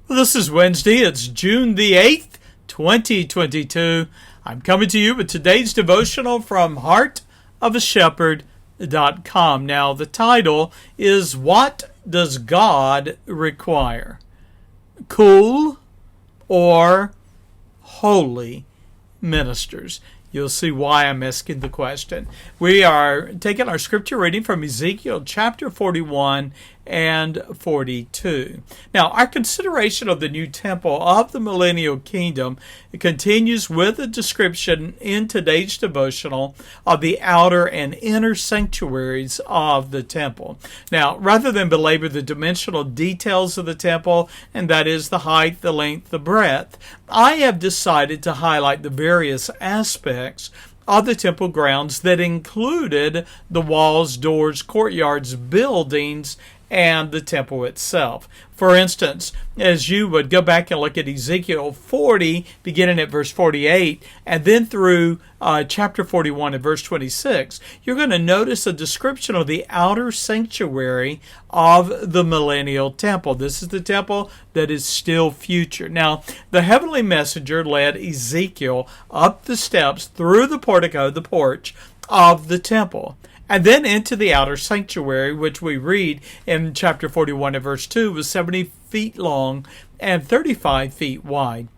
Well, this is Wednesday. It's June the 8th, 2022. I'm coming to you with today's devotional from heartofashepherd.com. Now, the title is, What Does God Require? Cool or holy ministers? You'll see why I'm asking the question. We are taking our scripture reading from Ezekiel chapter 41 and 42. Now, our consideration of the new temple of the Millennial Kingdom continues with a description in today's devotional of the outer and inner sanctuaries of the temple. Now, rather than belabor the dimensional details of the temple, and that is the height, the length, the breadth, I have decided to highlight the various aspects of the temple grounds that included the walls, doors, courtyards, buildings, and the temple itself. For instance, as you would go back and look at Ezekiel 40, beginning at verse 48, and then through chapter 41 and verse 26, you're going to notice a description of the outer sanctuary of the Millennial Temple. This is the temple that is still future. Now, the heavenly messenger led Ezekiel up the steps through the portico, the porch of the temple, and then into the outer sanctuary, which we read in chapter 41 and verse 2 was 70 feet long and 35 feet wide.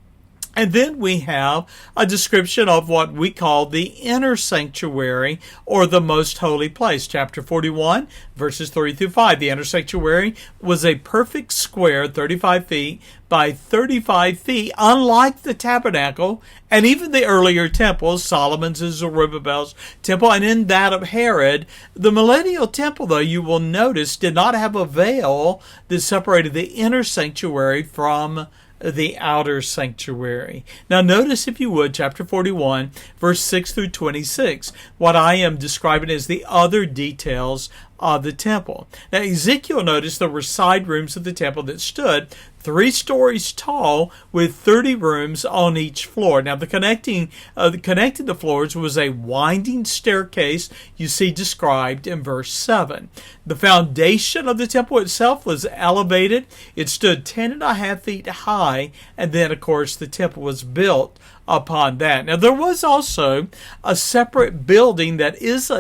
And then we have a description of what we call the inner sanctuary, or the most holy place. Chapter 41, verses 3 through 5. The inner sanctuary was a perfect square, 35 feet by 35 feet, unlike the tabernacle and even the earlier temples, Solomon's and Zerubbabel's temple, and in that of Herod. The Millennial Temple, though, you will notice, did not have a veil that separated the inner sanctuary from the outer sanctuary. Now notice, if you would, chapter 41, verse 6 through 26, what I am describing as the other details of the temple. Now Ezekiel noticed there were side rooms of the temple that stood 3 stories tall with 30 rooms on each floor. Now connecting the floors was a winding staircase you see described in verse 7. The foundation of the temple itself was elevated. It stood 10.5 feet high, and then of course the temple was built upon that. Now there was also a separate building that is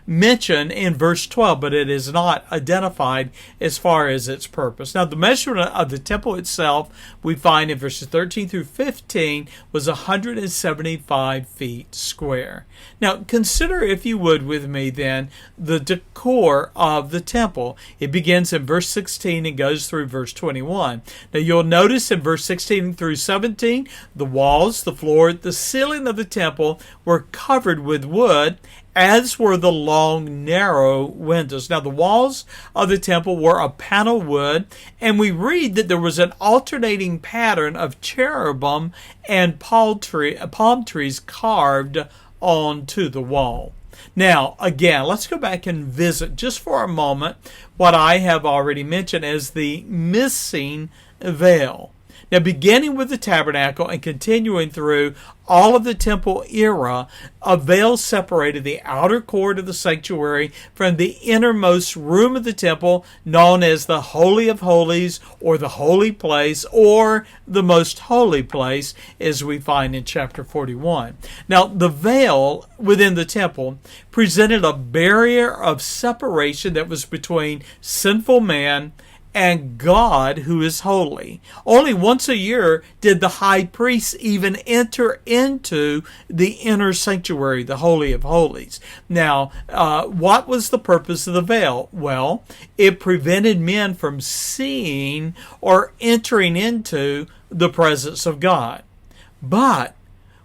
mentioned in verse 12, but it is not identified as far as its purpose. Now the measurement of the temple itself, we find in verses 13 through 15, was 175 feet square. Now consider, if you would with me then, the decor of the temple. It begins in verse 16 and goes through verse 21. Now you'll notice in verse 16 through 17, the walls, the floor, the ceiling of the temple were covered with wood, as were the long, narrow windows. Now, the walls of the temple were of panel wood, and we read that there was an alternating pattern of cherubim and palm trees carved onto the wall. Now, again, let's go back and visit just for a moment what I have already mentioned as the missing veil. Now, beginning with the tabernacle and continuing through all of the temple era, a veil separated the outer court of the sanctuary from the innermost room of the temple, known as the Holy of Holies, or the Holy Place, or the Most Holy Place, as we find in chapter 41. Now, the veil within the temple presented a barrier of separation that was between sinful man and God, who is holy. Only once a year did the high priest even enter into the inner sanctuary, the Holy of Holies. Now, what was the purpose of the veil? Well, it prevented men from seeing or entering into the presence of God. But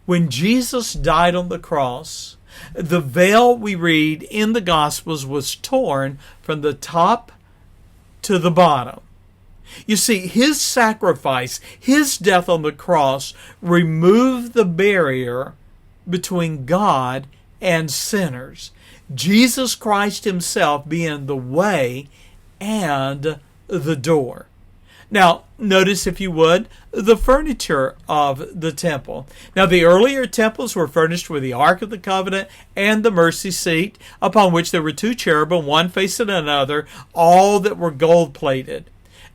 when Jesus died on the cross, the veil, we read in the Gospels, was torn from the top to the bottom. You see, his sacrifice, his death on the cross, removed the barrier between God and sinners. Jesus Christ himself being the way and the door. Now, notice, if you would, the furniture of the temple. Now, the earlier temples were furnished with the Ark of the Covenant and the mercy seat, upon which there were 2 cherubim, one facing another, all that were gold-plated.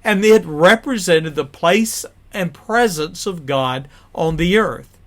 and it represented the place and presence of God on the earth.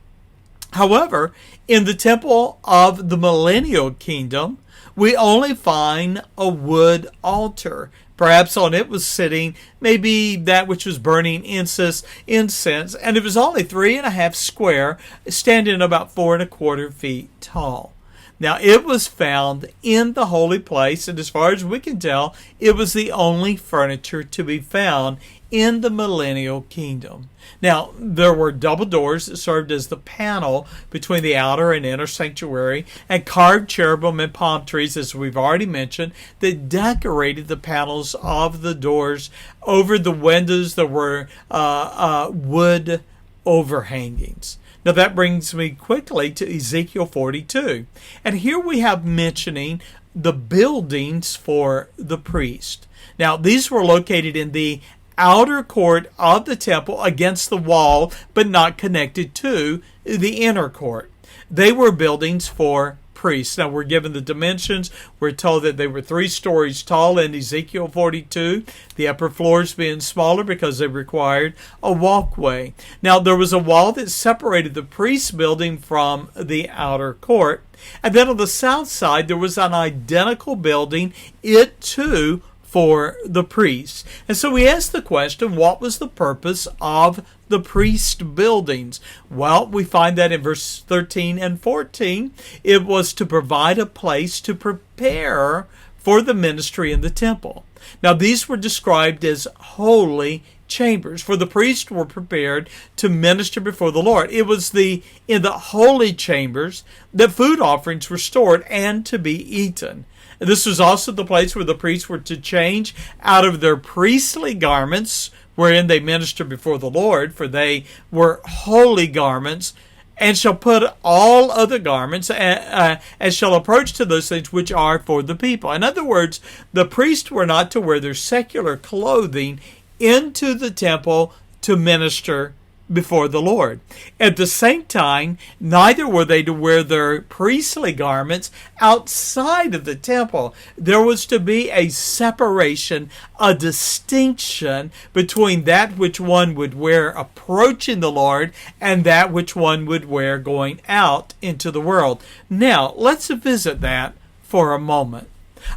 However, in the temple of the Millennial Kingdom, we only find a wood altar. Perhaps on it was sitting maybe that which was burning incense, and it was only 3.5 square, standing about 4.25 feet tall. Now, it was found in the holy place, and as far as we can tell, it was the only furniture to be found in the Millennial Kingdom. Now, there were double doors that served as the panel between the outer and inner sanctuary, and carved cherubim and palm trees, as we've already mentioned, that decorated the panels of the doors. Over the windows, there were wood overhangings. Now that brings me quickly to Ezekiel 42. And here we have mentioning the buildings for the priest. Now these were located in the outer court of the temple against the wall, but not connected to the inner court. They were buildings for priests. Now we're given the dimensions. We're told that they were 3 stories tall in Ezekiel 42, the upper floors being smaller because they required a walkway. Now there was a wall that separated the priest's building from the outer court. And then on the south side there was an identical building, it too for the priests. And so we ask the question, what was the purpose of the priest buildings? Well, we find that in verse 13 and 14, it was to provide a place to prepare for the ministry in the temple. Now, these were described as holy chambers, for the priests were prepared to minister before the Lord. It was in the holy chambers that food offerings were stored and to be eaten. This was also the place where the priests were to change out of their priestly garments, wherein they ministered before the Lord, for they were holy garments, and shall put all other garments, and shall approach to those things which are for the people. In other words, the priests were not to wear their secular clothing into the temple to minister before the Lord. At the same time, neither were they to wear their priestly garments outside of the temple. There was to be a separation, a distinction between that which one would wear approaching the Lord and that which one would wear going out into the world. Now, let's visit that for a moment.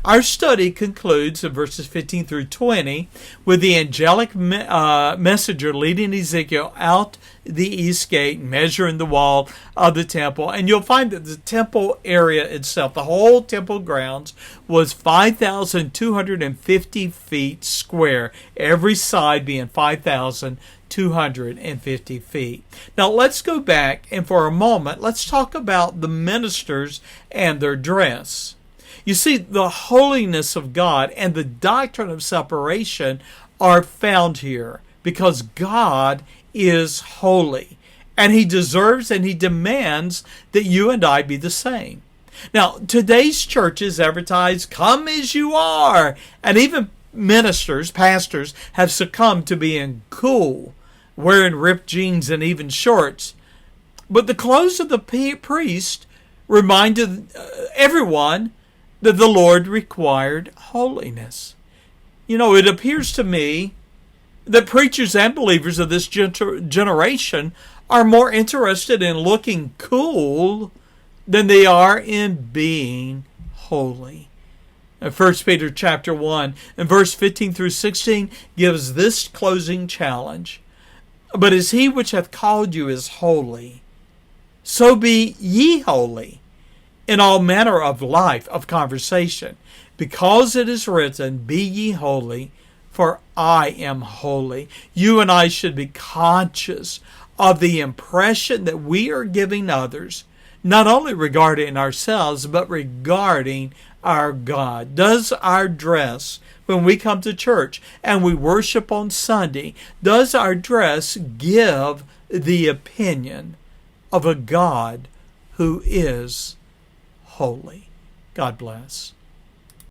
Our study concludes in verses 15 through 20 with the angelic messenger leading Ezekiel out the east gate, measuring the wall of the temple. And you'll find that the temple area itself, the whole temple grounds, was 5,250 feet square, every side being 5,250 feet. Now let's go back, and for a moment, let's talk about the ministers and their dress. You see, the holiness of God and the doctrine of separation are found here because God is holy, and He deserves and He demands that you and I be the same. Now, today's churches advertise, "Come as you are," and even ministers, pastors, have succumbed to being cool, wearing ripped jeans and even shorts. But the clothes of the priest reminded everyone that the Lord required holiness. You know, it appears to me that preachers and believers of this generation are more interested in looking cool than they are in being holy. 1 Peter chapter 1 and verse 15 through 16 gives this closing challenge. "But as He which hath called you is holy, so be ye holy in all manner of life, of conversation, because it is written, Be ye holy, for I am holy." You and I should be conscious of the impression that we are giving others, not only regarding ourselves, but regarding our God. Does our dress, when we come to church and we worship on Sunday, does our dress give the opinion of a God who is holy? God bless.